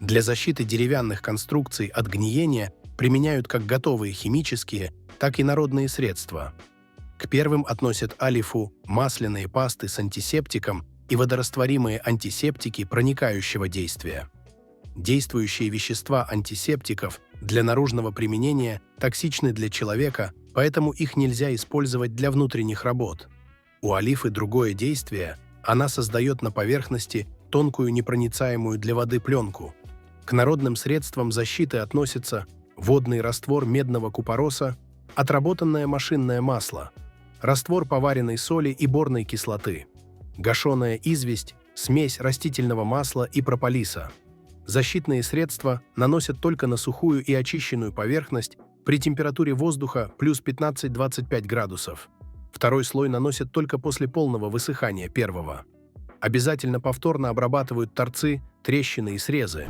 Для защиты деревянных конструкций от гниения применяют как готовые химические, так и народные средства. К первым относят олифу, масляные пасты с антисептиком и водорастворимые антисептики проникающего действия. Действующие вещества антисептиков для наружного применения токсичны для человека, поэтому их нельзя использовать для внутренних работ. У олифы другое действие, она создает на поверхности тонкую непроницаемую для воды пленку. К народным средствам защиты относятся водный раствор медного купороса, отработанное машинное масло, раствор поваренной соли и борной кислоты, гашеная известь, смесь растительного масла и прополиса. Защитные средства наносят только на сухую и очищенную поверхность при температуре воздуха плюс 15-25 градусов. Второй слой наносят только после полного высыхания первого. Обязательно повторно обрабатывают торцы, трещины и срезы.